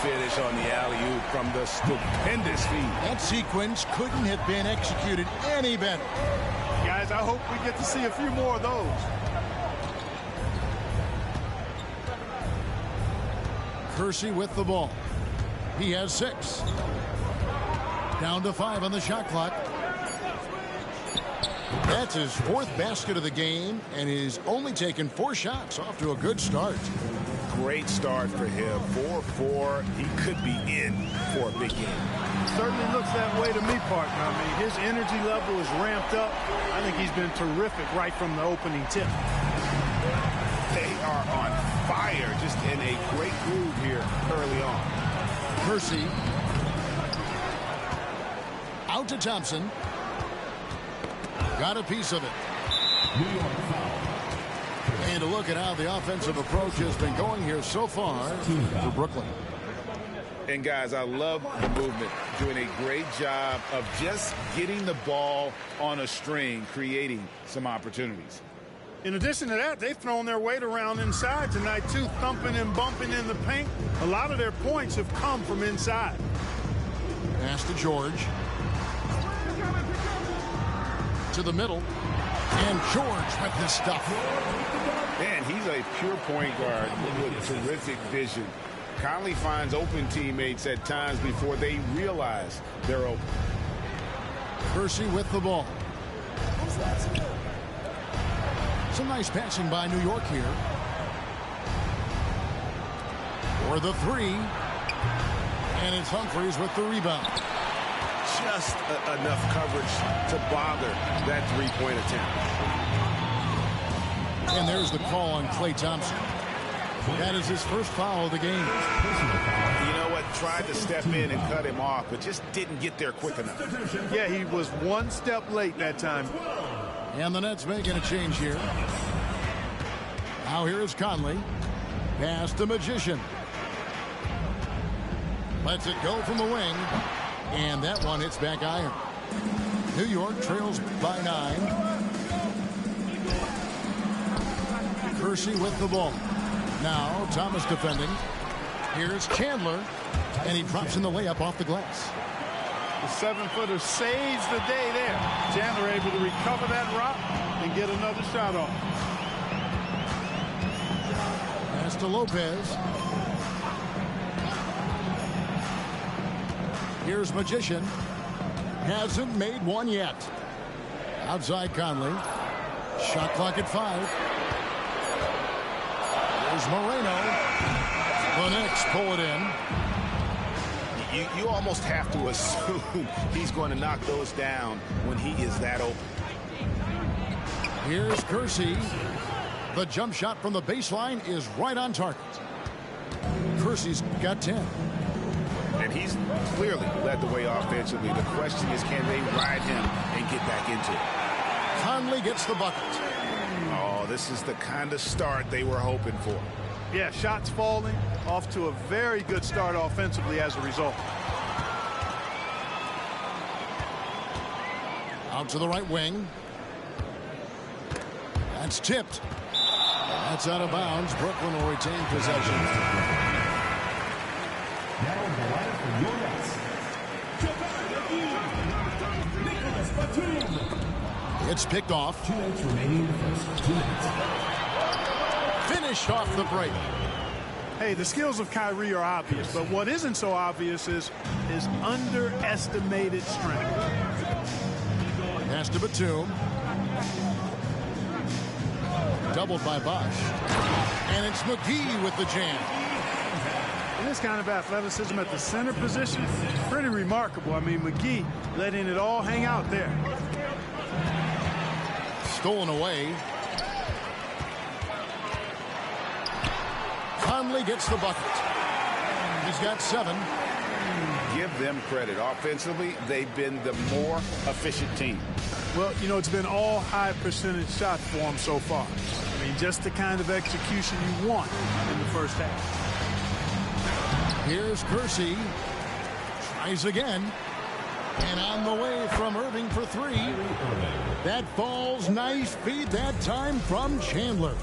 finish on the alley-oop from the stupendous feed. That sequence couldn't have been executed any better. Guys, I hope we get to see a few more of those. Kersey with the ball. He has 6. Down to 5 on the shot clock. That's his 4th basket of the game, and he's only taken 4 shots. Off to a good start. Great start for him. 4-4. He could be in for a big game. Certainly looks that way to me, partner. I mean, his energy level is ramped up. I think he's been terrific right from the opening tip. They are on fire, just in a great groove here early on. Kersey. Out to Thompson. Got a piece of it. And a look at how the offensive approach has been going here so far for Brooklyn. And guys, I love the movement. Doing a great job of just getting the ball on a string, creating some opportunities. In addition to that, they've thrown their weight around inside tonight, too, thumping and bumping in the paint. A lot of their points have come from inside. Pass to George. To the middle. And George with this stuff. Man, he's a pure point guard with terrific vision. Conley finds open teammates at times before they realize they're open. Kersey with the ball. Some nice passing by New York here. For the 3. And it's Humphries with the rebound. Just enough coverage to bother that 3-point attempt. And there's the call on Klay Thompson. That is his first foul of the game. You know what? Tried to step in and cut him off, but just didn't get there quick enough. Yeah, he was 1 step late that time. And the Nets making a change here. Now here is Conley. Pass to Magician. Lets it go from the wing. And that one hits back iron. New York trails by 9. Kersey with the ball. Now Thomas defending. Here's Chandler. And he drops in the layup off the glass. The 7-footer saves the day there. Chandler able to recover that rock and get another shot off. Pass to Lopez. Here's Magician. Hasn't made one yet. Outside Conley. Shot clock at 5. Here's Moreno. The Knicks pull it in. You almost have to assume he's going to knock those down when he is that open. Here's Kersey. The jump shot from the baseline is right on target. Kersey's got 10. And he's clearly led the way offensively. The question is, can they ride him and get back into it? Conley gets the bucket. Oh, this is the kind of start they were hoping for. Yeah, shots falling. Off to a very good start offensively as a result. Out to the right wing. That's tipped. That's out of bounds. Brooklyn will retain possession. Now on the line for your Nets. It's picked off. 2 minutes remaining in the first. 2 minutes. Finished off the break. Hey, the skills of Kyrie are obvious, but what isn't so obvious is his underestimated strength. Pass to Batum. Doubled by Bosch. And it's McGee with the jam. And this kind of athleticism at the center position, pretty remarkable. I mean, McGee letting it all hang out there. Stolen away. Conley gets the bucket. He's got 7. Give them credit. Offensively, they've been the more efficient team. Well, you know, it's been all high percentage shots for him so far. I mean, just the kind of execution you want in the first half. Here's Kersey. Tries again. And on the way from Irving for 3. That falls. Nice feed that time from Chandler.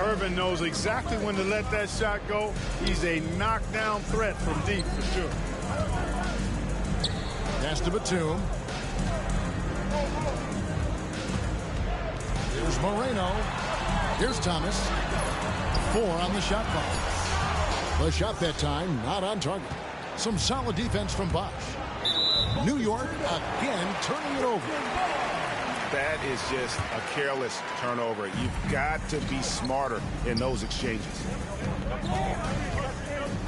Irvin knows exactly when to let that shot go. He's a knockdown threat from deep for sure. Pass to Batum. Here's Moreno. Here's Thomas. 4 on the shot clock. The shot that time not on target. Some solid defense from Bosch. New York again turning it over. That is just a careless turnover. You've got to be smarter in those exchanges.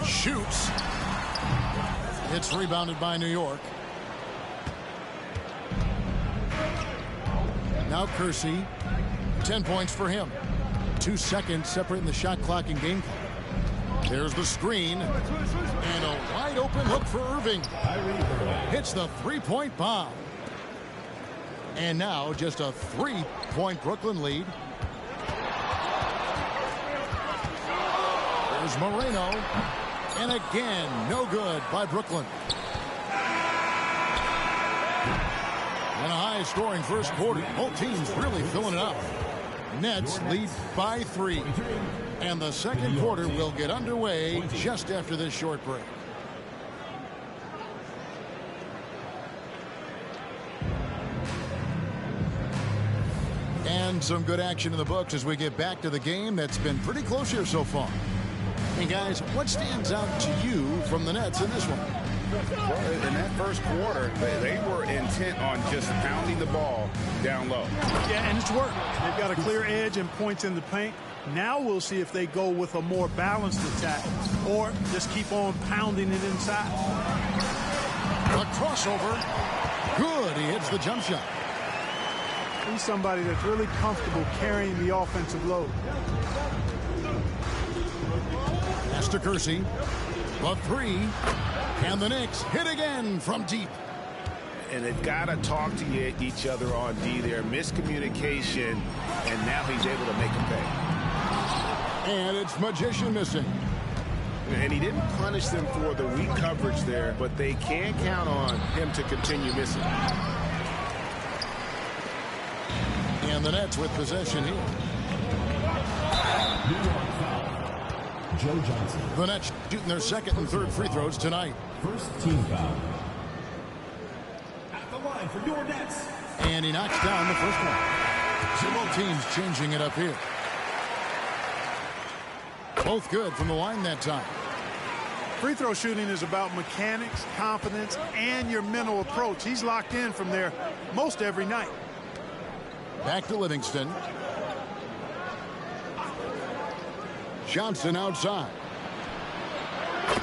Shoots. It's rebounded by New York. Now Kersey. 10 points for him. 2 seconds separating the shot clock and game clock. There's the screen. And a wide open look for Irving. Hits the three-point bomb. And now just a 3-point Brooklyn lead. There's Moreno. And again, no good by Brooklyn. And a high-scoring first quarter. Both teams really filling it up. Nets lead by 3. And the second quarter will get underway just after this short break. And some good action in the books as we get back to the game that's been pretty close here so far. And guys, what stands out to you from the Nets in this one? Well, in that first quarter, they were intent on just pounding the ball down low. Yeah, and it's worked. They've got a clear edge and points in the paint. Now we'll see if they go with a more balanced attack or just keep on pounding it inside. A crossover. Good. He hits the jump shot. He's somebody that's really comfortable carrying the offensive load. Pass to Kersey. A 3. And the Knicks hit again from deep. And they've got to talk to each other on D there. Miscommunication, and now he's able to make him pay. And it's Magician missing. And he didn't punish them for the weak coverage there, but they can count on him to continue missing. And the Nets with possession here. Joe Johnson. The Nets shooting their second and third free throws tonight. First team foul. At the line for your Nets. And he knocks down the first one. So both teams changing it up here. Both good from the line that time. Free throw shooting is about mechanics, confidence, and your mental approach. He's locked in from there most every night. Back to Livingston. Johnson outside.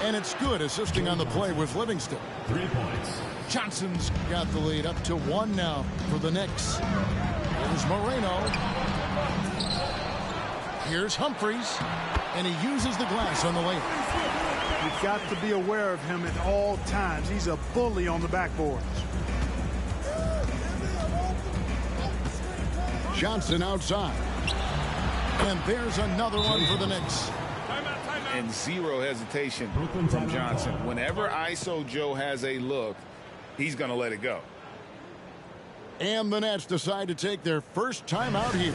And it's good, assisting on the play with Livingston. 3 points. Johnson's got the lead up to 1 now for the Knicks. Here's Moreno. Here's Humphries. And he uses the glass on the layup. You've got to be aware of him at all times. He's a bully on the backboards. Johnson outside. And there's another one for the Knicks. And zero hesitation from Johnson. Whenever ISO Joe has a look, he's going to let it go. And the Nets decide to take their first time out here.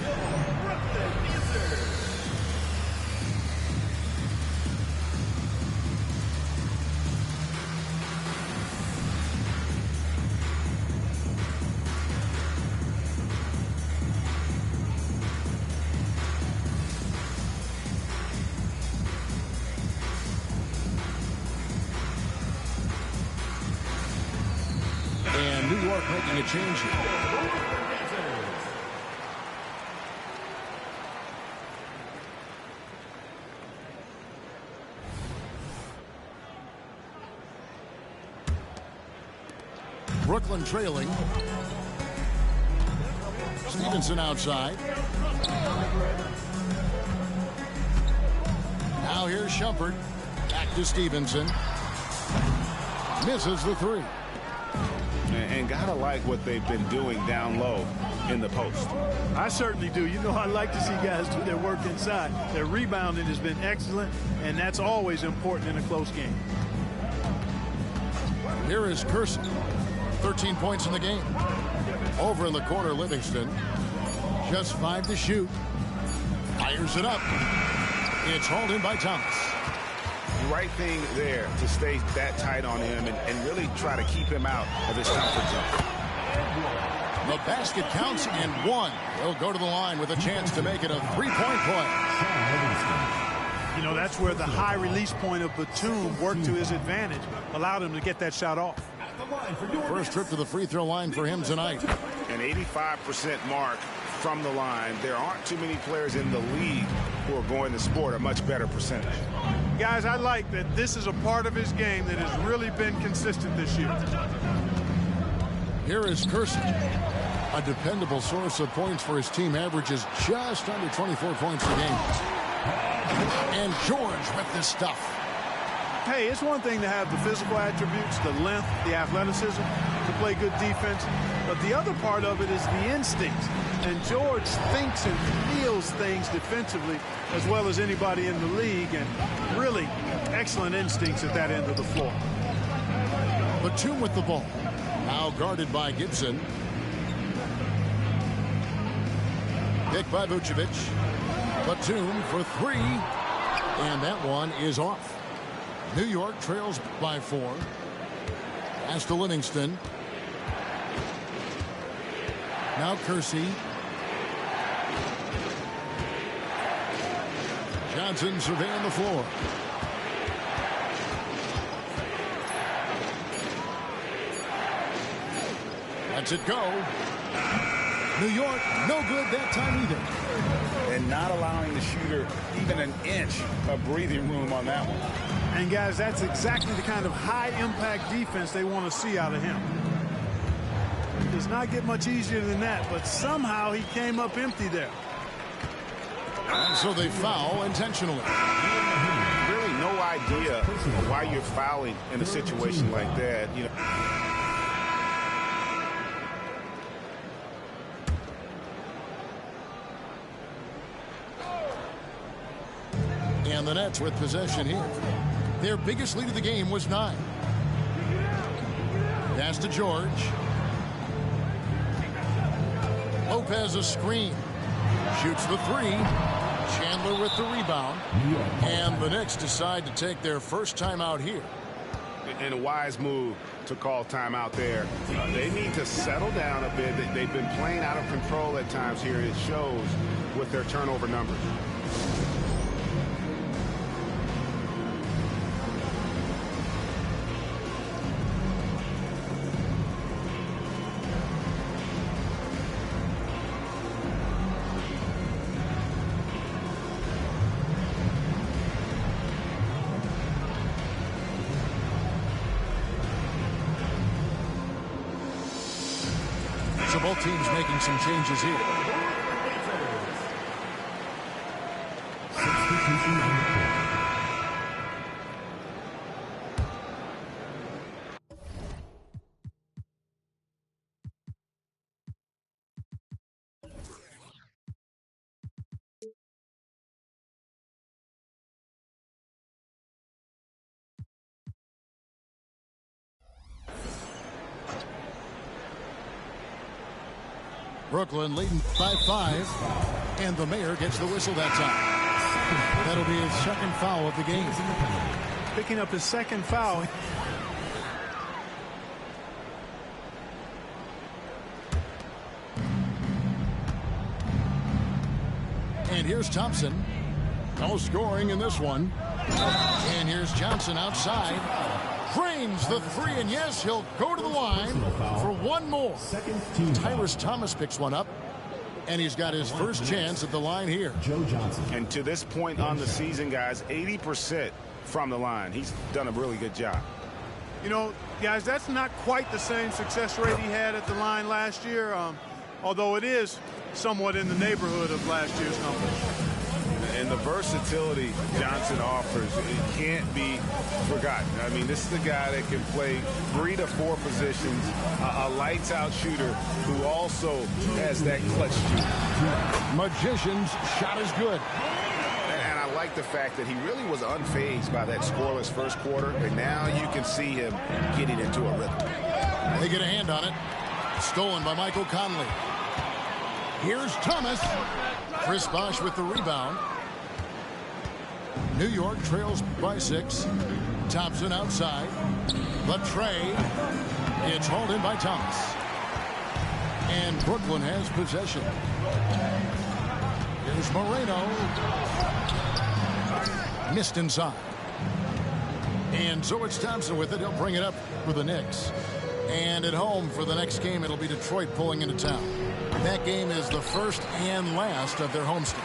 And New York making a change here. Brooklyn trailing. Stevenson outside. Now here's Shumpert. Back to Stevenson. Misses the 3. And gotta like what they've been doing down low in the post. I certainly do. You know, I like to see guys do their work inside. Their rebounding has been excellent, and that's always important in a close game. Here is Kersey. 13 points in the game. Over in the corner, Livingston. Just 5 to shoot. Fires it up. It's hauled in by Thomas. The right thing there to stay that tight on him and really try to keep him out of his comfort zone. The basket counts and one. He'll go to the line with a chance to make it a three-point play. You know, that's where the high release point of Batum worked to his advantage, allowed him to get that shot off. First trip to the free throw line for him tonight. An 85% mark from the line. There aren't too many players in the league who are going to sport a much better percentage. Guys, I like that this is a part of his game that has really been consistent this year. Here is Kersey. A dependable source of points for his team, averages just under 24 points a game. And George with this stuff. Hey, it's one thing to have the physical attributes, the length, the athleticism, to play good defense. But the other part of it is the instincts. And George thinks and feels things defensively as well as anybody in the league. And really excellent instincts at that end of the floor. Batum with the ball. Now guarded by Gibson. Pick by Vucevic. Batum for three. And that one is off. New York trails by 4. Pass to Livingston. Now Kersey. Johnson surveying the floor. Lets it go. New York, no good that time either. And not allowing the shooter even an inch of breathing room on that one. And guys, that's exactly the kind of high-impact defense they want to see out of him. It does not get much easier than that, but somehow he came up empty there. And so they foul intentionally. Really no idea why you're fouling in a situation like that. You know. And the Nets with possession here. Their biggest lead of the game was 9. Pass to George. Lopez a screen. Shoots the 3. Chandler with the rebound. And the Knicks decide to take their first timeout here. And a wise move to call timeout there. They need to settle down a bit. They've been playing out of control at times here. It shows with their turnover numbers. So both teams making some changes here. Substitution on the court. Brooklyn leading by 5, and the mayor gets the whistle that time. That'll be his second foul of the game. Picking up his second foul. And here's Thompson. No scoring in this one. And here's Johnson outside. Drains the 3, and yes, he'll go to the line for one more. Tyrese Thomas picks one up, and he's got his first chance at the line here. Joe Johnson. And to this point on the season, guys, 80% from the line. He's done a really good job. You know, guys, that's not quite the same success rate he had at the line last year, although it is somewhat in the neighborhood of last year's numbers. And the versatility Johnson offers, it can't be forgotten. I mean, this is the guy that can play 3 to 4 positions, a lights-out shooter who also has that clutch shooter. Magician's shot is good. And I like the fact that he really was unfazed by that scoreless first quarter, and now you can see him getting into a rhythm. They get a hand on it. Stolen by Michael Conley. Here's Thomas. Chris Bosh with the rebound. New York trails by 6. Thompson outside. The tray. It's hauled in by Thomas. And Brooklyn has possession. Here's Moreno. Missed inside. And so it's Thompson with it. He'll bring it up for the Knicks. And at home for the next game, it'll be Detroit pulling into town. That game is the first and last of their homestand.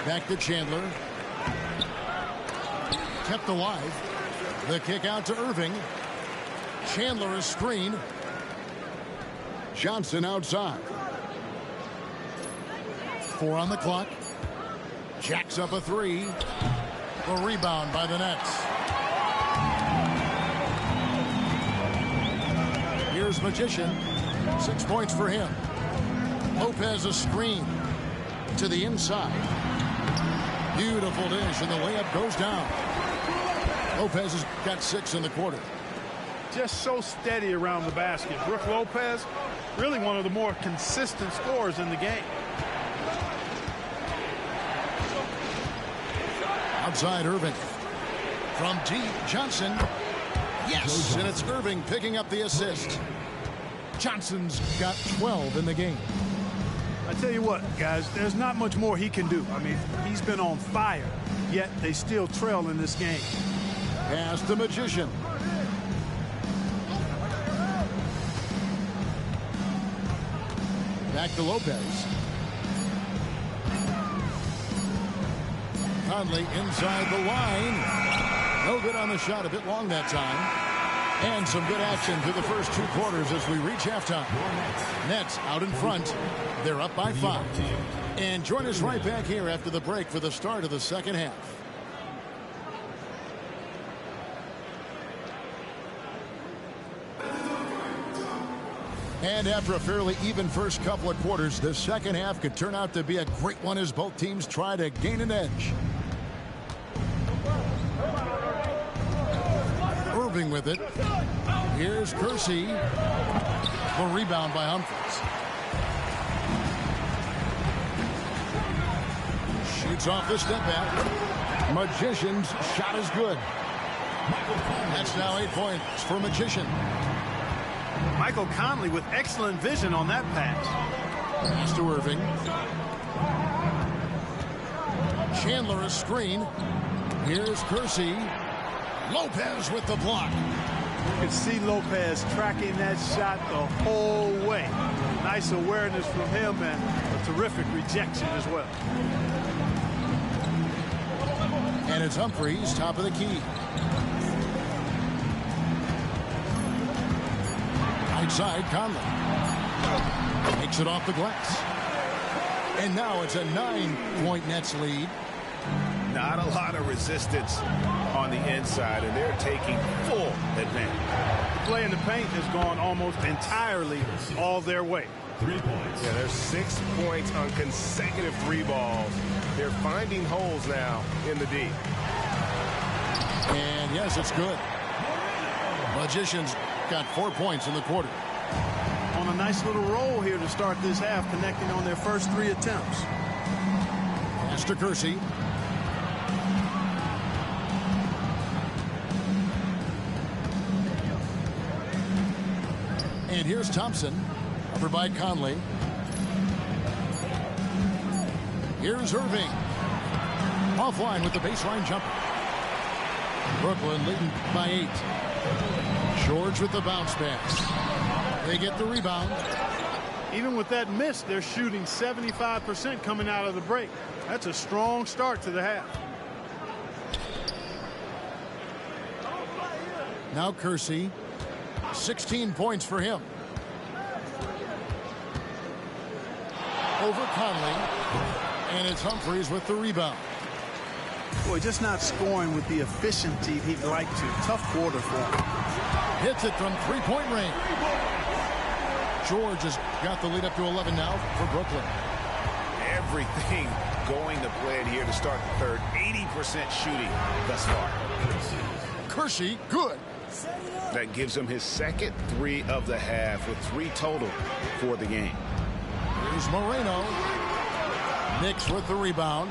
Back to Chandler. Kept alive. The kick out to Irving. Chandler is screened. Johnson outside. 4 on the clock. Jacks up a 3. A rebound by the Nets. Here's Magician. 6 points for him. Lopez a screen to the inside. Beautiful dish, and the layup goes down. Lopez has got 6 in the quarter. Just so steady around the basket. Brook Lopez, really one of the more consistent scorers in the game. Outside Irving. From deep, Johnson. Yes, and it's Irving picking up the assist. Johnson's got 12 in the game. I tell you what, guys, there's not much more he can do. I mean, he's been on fire, yet they still trail in this game. Pass the Magician. Back to Lopez. Conley inside the line. No good on the shot. A bit long that time. And some good action through the first 2 quarters as we reach halftime. Nets out in front. They're up by 5. And join us right back here after the break for the start of the second half. And after a fairly even first couple of quarters, the second half could turn out to be a great one as both teams try to gain an edge. Irving with it. Here's Kersey. The rebound by Humphries. Shoots off the step back. Magician's shot is good. That's now 8 points for Magician. Michael Conley with excellent vision on that pass. Pass to Irving. Chandler a screen. Here's Kersey. Lopez with the block. You can see Lopez tracking that shot the whole way. Nice awareness from him and a terrific rejection as well. And it's Humphries, top of the key. Outside, Conley. Takes it off the glass. And now it's a 9-point Nets lead. Not a lot of resistance on the inside, and they're taking full advantage. The play in the paint has gone almost entirely all their way. 3 points. Yeah, there's 6 points on consecutive 3 balls. They're finding holes now in the D. And yes, it's good. Magician's got 4 points in the quarter. On a nice little roll here to start this half, connecting on their first 3 attempts. Pass to Kersey. And here's Thompson. Over by Conley. Here's Irving. Offline with the baseline jumper. Brooklyn leading by 8. George with the bounce pass. They get the rebound. Even with that miss, they're shooting 75% coming out of the break. That's a strong start to the half. Now Kersey. 16 points for him. Over Conley. And it's Humphries with the rebound. Boy, just not scoring with the efficiency he'd like to. Tough quarter for him. Hits it from 3-point range. George has got the lead up to 11 now for Brooklyn. Everything going to plan here to start the third. 80% shooting thus far. Kersey, good. That gives him his second 3 of the half with 3 total for the game. Here's Moreno. Knicks with the rebound.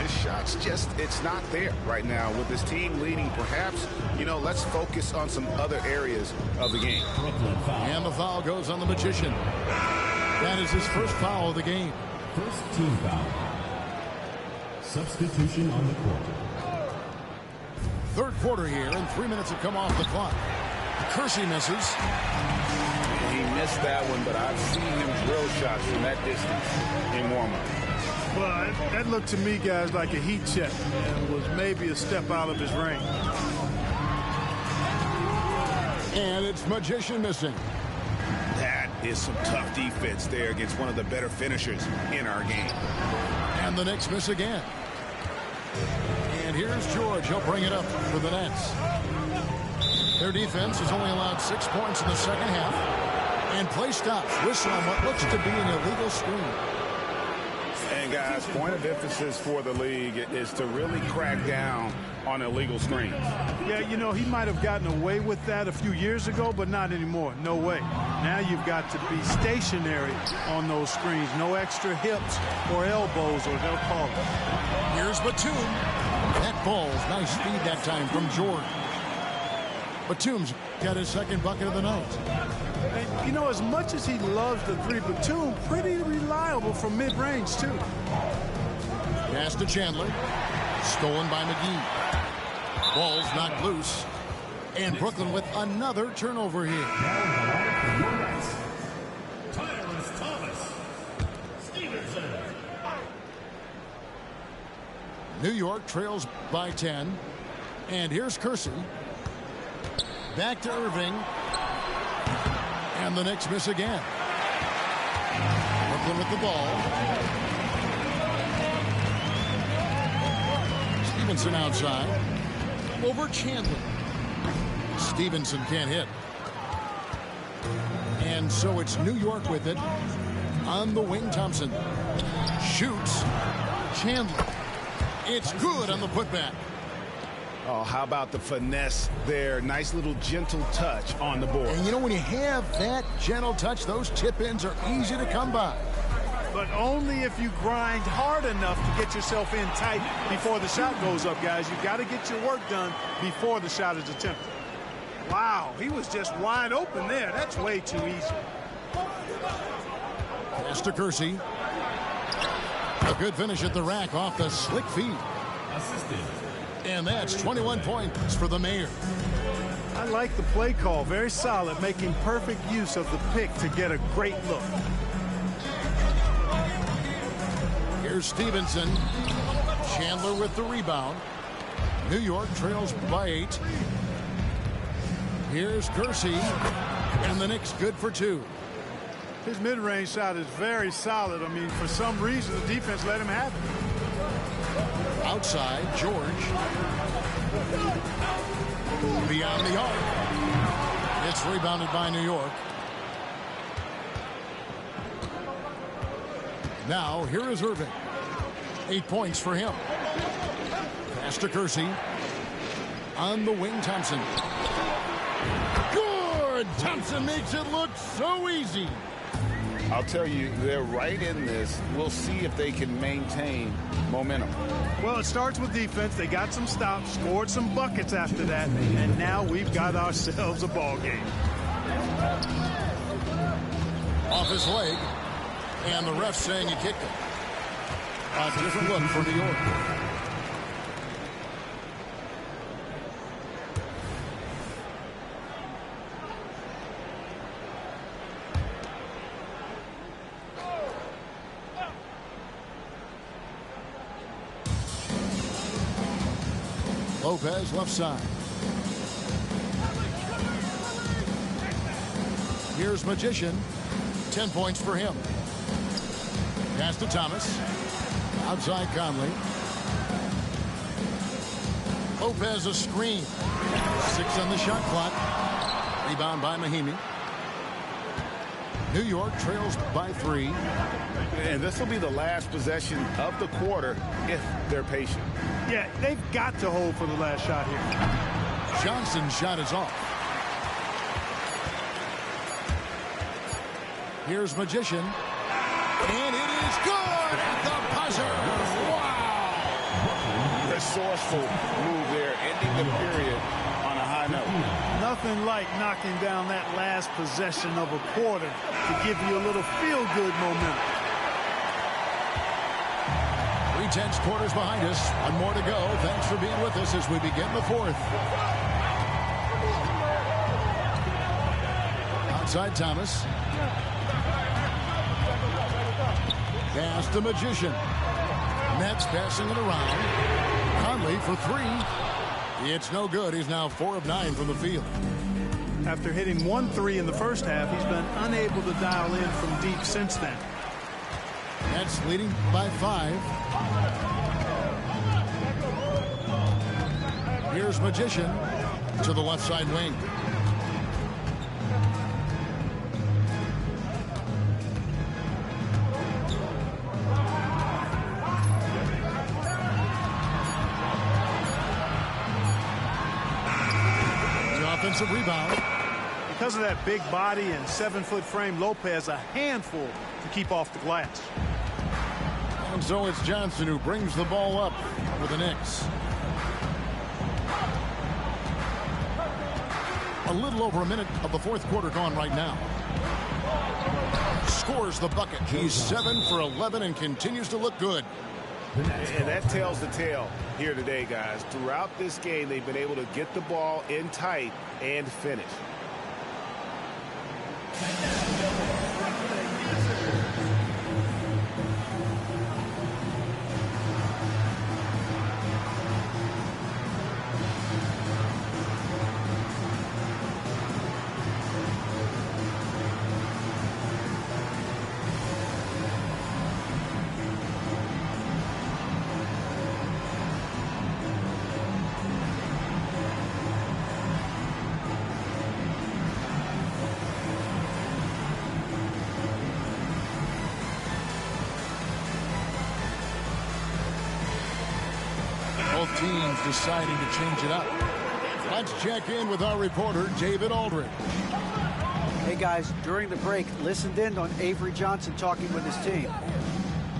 His shot's just, it's not there right now with his team leading. Perhaps, let's focus on some other areas of the game. And the foul goes on the Magician. That is his first foul of the game. First team foul. Substitution on the court. Third quarter here, and 3 minutes have come off the clock. Kersey misses. He missed that one, but I've seen him drill shots from that distance in warm-up. Well, that looked to me, guys, like a heat check and was maybe a step out of his range. And it's Magician missing. That is some tough defense there against one of the better finishers in our game. And the Knicks miss again. And here's George. He'll bring it up for the Nets. Their defense has only allowed 6 points in the second half. And play stops. Whistle on what looks to be an illegal screen. And guys, point of emphasis for the league is to really crack down on illegal screens. Yeah, he might have gotten away with that a few years ago, but not anymore. No way. Now you've got to be stationary on those screens. No extra hips or elbows, or they'll call it. Here's Batum. That ball's nice speed that time from George. Batum's got his second bucket of the night. And, as much as he loves the three, Batum pretty reliable from mid-range, too. Pass to Chandler. Stolen by McGee. Ball's knocked loose. And Brooklyn with another turnover here. New York trails by 10. And here's Kersey. Back to Irving. And the Knicks miss again. Brooklyn with the ball. Stevenson outside. Over Chandler. Stevenson can't hit. And so it's New York with it. On the wing, Thompson. Shoots. Chandler. It's good on the putback. Oh, how about the finesse there? Nice little gentle touch on the board. And when you have that gentle touch, those tip-ins are easy to come by. But only if you grind hard enough to get yourself in tight before the shot goes up, guys. You've got to get your work done before the shot is attempted. Wow, he was just wide open there. That's way too easy. Pass to Kersey. A good finish at the rack off the slick feed. Assisted. And that's 21 points for the Mayor. I like the play call. Very solid, making perfect use of the pick to get a great look. Here's Stevenson. Chandler with the rebound. New York trails by 8. Here's Kersey. And the Knicks good for 2. His mid-range shot is very solid. I mean, for some reason, the defense let him have it. Outside, George. Beyond the arc. It's rebounded by New York. Now, here is Irving. 8 points for him. Pass to Kersey. On the wing, Thompson. Good! Thompson makes it look so easy. I'll tell you, they're right in this. We'll see if they can maintain momentum. Well, it starts with defense. They got some stops, scored some buckets after that, and now we've got ourselves a ball game. Off his leg, and the ref saying he kicked him. A different look for New York. Lopez left side. Here's Magician. 10 points for him. Pass to Thomas. Outside Conley. Lopez a screen. 6 on the shot clock. Rebound by Mahimi. New York trails by 3. And this will be the last possession of the quarter if they're patient. Yeah, they've got to hold for the last shot here. Johnson's shot is off. Here's Magician. And it is good at the buzzer. Wow. Resourceful move there, ending the period on a high note. Nothing like knocking down that last possession of a quarter to give you a little feel-good momentum. 3/10 quarters behind us. One more to go. Thanks for being with us as we begin the fourth. Outside Thomas. Pass to Magician. Nets passing it around. Conley for three. It's no good. He's now 4 of 9 from the field. After hitting 1 3 in the first half, he's been unable to dial in from deep since then. Nets leading by 5. Here's Magician to the left side wing. Offensive rebound. Because of that big body and 7-foot frame, Lopez a handful to keep off the glass. And so it's Johnson who brings the ball up for the Knicks. A little over a minute of the fourth quarter gone right now. Scores the bucket. He's 7 for 11 and continues to look good. And that tells the tale here today, guys. Throughout this game, they've been able to get the ball in tight and finish. Both teams deciding to change it up. Let's check in with our reporter, David Aldridge. Hey, guys, during the break, listened in on Avery Johnson talking with his team.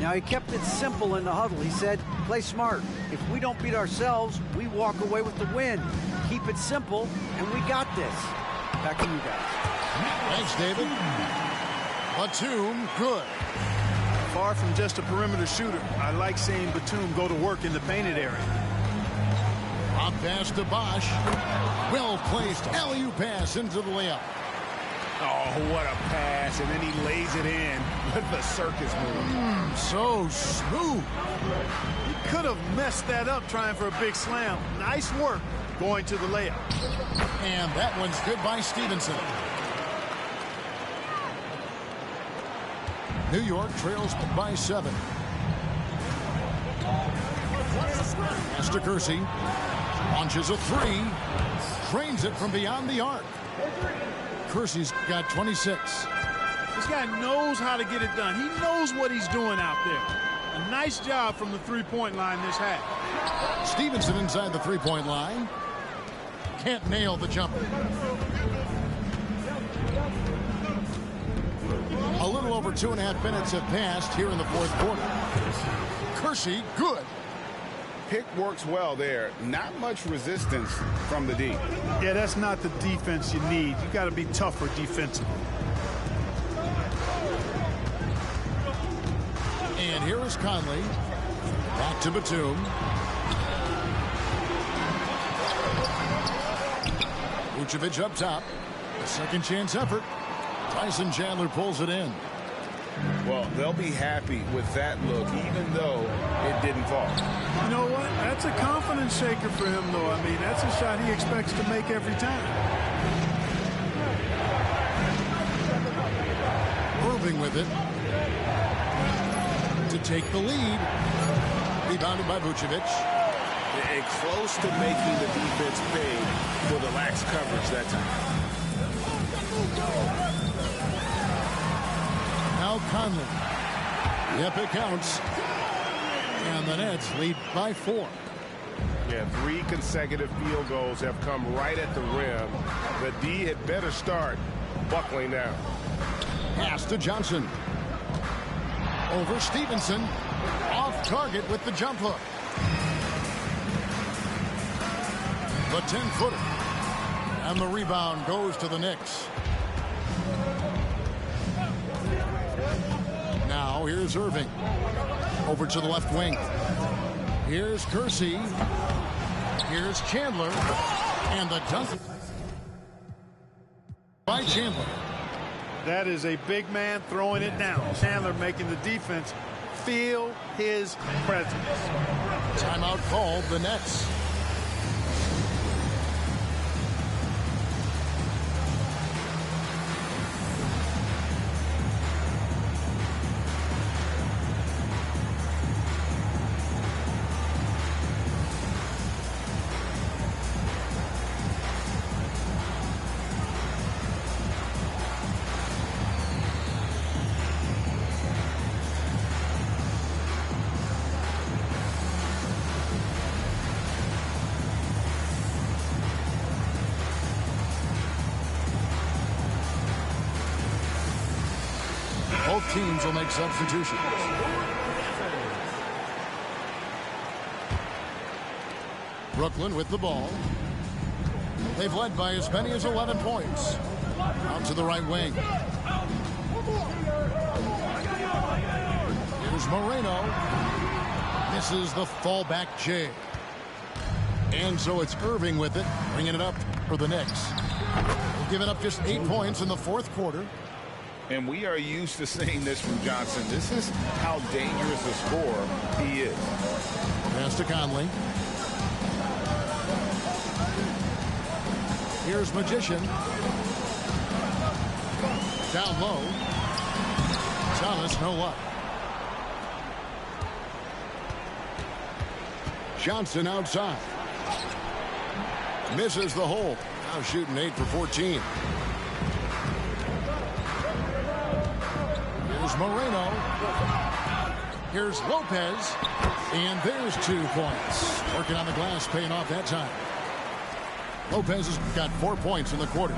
Now, he kept it simple in the huddle. He said, play smart. If we don't beat ourselves, we walk away with the win. Keep it simple, and we got this. Back to you guys. Thanks, David. Batum, good. Far from just a perimeter shooter, I like seeing Batum go to work in the painted area. Up pass to Bosch. Well placed. Alley-oop pass into the layup. Oh, what a pass. And then he lays it in with the circus move. So smooth. He could have messed that up trying for a big slam. Nice work going to the layup. And that one's good by Stevenson. New York trails by 7. Pass to Kersey. Launches a 3. Trains it from beyond the arc. Kersey's got 26. This guy knows how to get it done. He knows what he's doing out there. A nice job from the three-point line this half. Stevenson inside the three-point line. Can't nail the jumper. A little over 2.5 minutes have passed here in the fourth quarter. Kersey, good. Pick works well there. Not much resistance from the D. Yeah, that's not the defense you need. You got to be tougher defensively. And here is Conley. Back to Batum. Vucevic up top. A second chance effort. Tyson Chandler pulls it in. Well, they'll be happy with that look, even though it didn't fall. You know what? That's a confidence shaker for him, though. I mean, that's a shot he expects to make every time. Irving with it. To take the lead. Rebounded by Vucevic. And close to making the defense pay for the lax coverage that time. Now Conley. Yep, it counts. And the Nets lead by 4. Yeah, 3 consecutive field goals have come right at the rim. The D had better start buckling down. Pass to Johnson. Over Stevenson. Off target with the jump hook. The 10-footer. And the rebound goes to the Knicks. Now here's Irving. Over to the left wing. Here's Kersey. Here's Chandler. And the dunk by Chandler. That is a big man throwing it down. Chandler making the defense feel his presence. Timeout called the Nets. Both teams will make substitutions. Brooklyn with the ball. They've led by as many as 11 points. Out to the right wing. Here's Moreno. Misses the fallback J. And so it's Irving with it, bringing it up for the Knicks. We'll give it up just 8 points in the fourth quarter. And we are used to seeing this from Johnson. This is how dangerous a scorer he is. Pass to Conley. Here's Magician. Down low. Thomas, no luck. Johnson outside. Misses the hole. Now shooting 8 for 14. Here's Moreno. Here's Lopez. And there's 2 points. Working on the glass, paying off that time. Lopez has got 4 points in the quarter.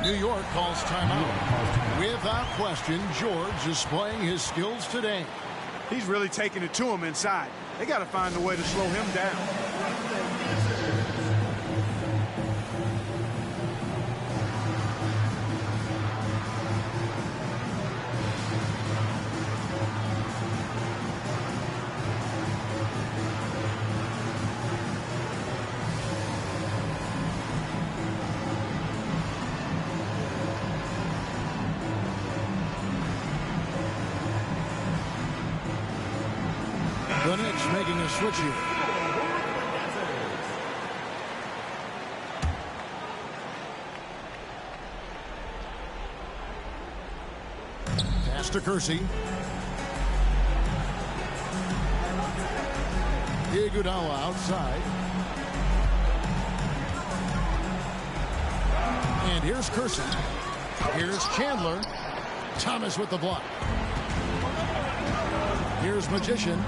New York calls timeout. Without question, George is playing his skills today. He's really taking it to him inside. They got to find a way to slow him down. The Knicks making a switch here. Pass to Kersey. Iguodala outside. And here's Kersey. Here's Chandler. Thomas with the block. Here's Magician.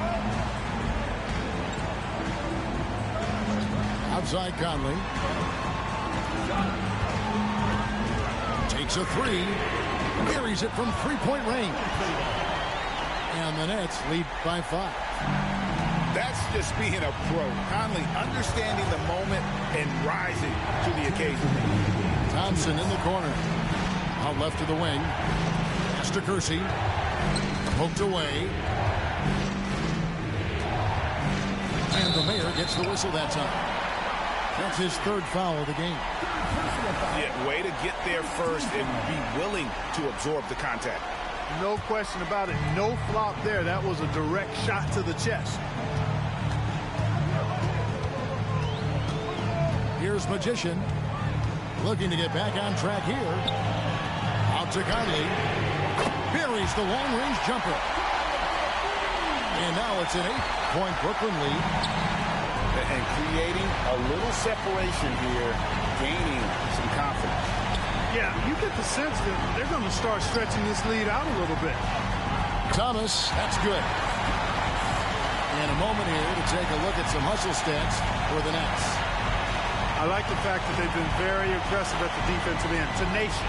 Outside Conley. Takes a 3. Carries it from 3-point range. And the Nets lead by 5. That's just being a pro. Conley understanding the moment and rising to the occasion. Thompson in the corner. Out left to the wing. Pass to Kersey. Poked away. And the mayor gets the whistle that time. That's his 3rd foul of the game. Yeah, way to get there first and be willing to absorb the contact. No question about it. No flop there. That was a direct shot to the chest. Here's Magician. Looking to get back on track here. Out to Conley. Buries the long-range jumper. And now it's an 8-point Brooklyn lead. And creating a little separation here, gaining some confidence. Yeah, you get the sense that they're going to start stretching this lead out a little bit. Thomas, that's good. And a moment here to take a look at some hustle stats for the Nets. I like the fact that they've been very aggressive at the defensive end. Tenacious.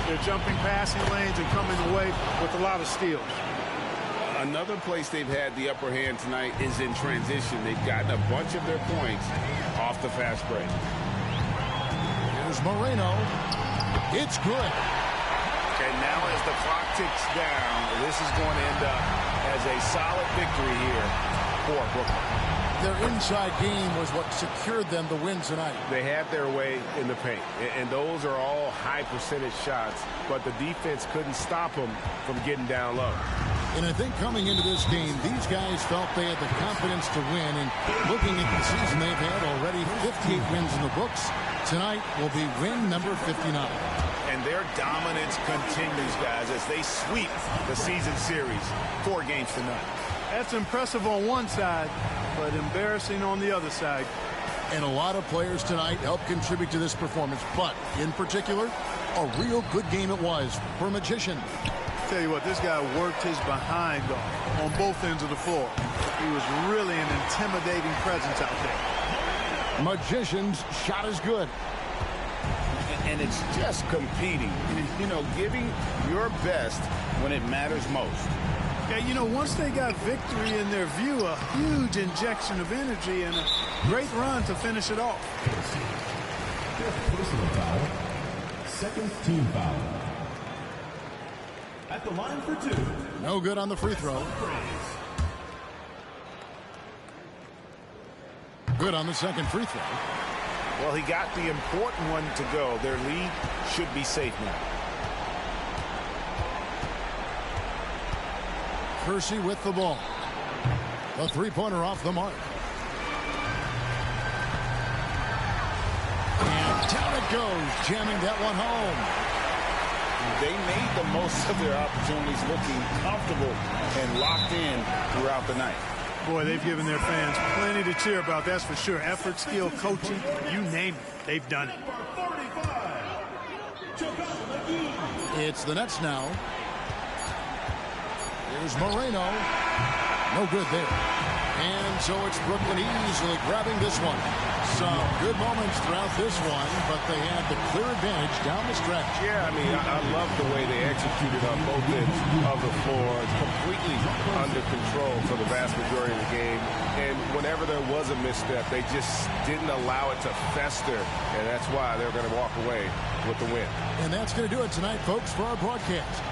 They're jumping passing lanes and coming away with a lot of steals. Another place they've had the upper hand tonight is in transition. They've gotten a bunch of their points off the fast break. Here's Moreno. It's good. And now as the clock ticks down, this is going to end up as a solid victory here for Brooklyn. Their inside game was what secured them the win tonight. They had their way in the paint, and those are all high percentage shots, but the defense couldn't stop them from getting down low. And I think coming into this game, these guys felt they had the confidence to win. And looking at the season, they've had already 58 wins in the books. Tonight will be win number 59. And their dominance continues, guys, as they sweep the season series 4 games to none. That's impressive on one side, but embarrassing on the other side. And a lot of players tonight helped contribute to this performance. But in particular, a real good game it was for Magician. Tell you what, this guy worked his behind off on both ends of the floor. He was really an intimidating presence out there. Magician's shot is good. And it's just competing, you know, giving your best when it matters most. Yeah, you know, once they got victory in their view, a huge injection of energy and a great run to finish it off. Fifth personal foul. Second team foul. At the line for 2. No good on the free throw. Good on the second free throw. Well, he got the important one to go. Their lead should be safe now. Kersey with the ball. A three-pointer off the mark. And down it goes, jamming that one home. They made the most of their opportunities, looking comfortable and locked in throughout the night. Boy, they've given their fans plenty to cheer about, that's for sure. Effort, skill, coaching, you name it, they've done it. It's the Nets now. Here's Moreno. No good there. And so it's Brooklyn easily grabbing this one. Some good moments throughout this one, but they had the clear advantage down the stretch. Yeah, I mean, I love the way they executed on both ends of the floor. Completely under control for the vast majority of the game. And whenever there was a misstep, they just didn't allow it to fester. And that's why they're going to walk away with the win. And that's going to do it tonight, folks, for our broadcast.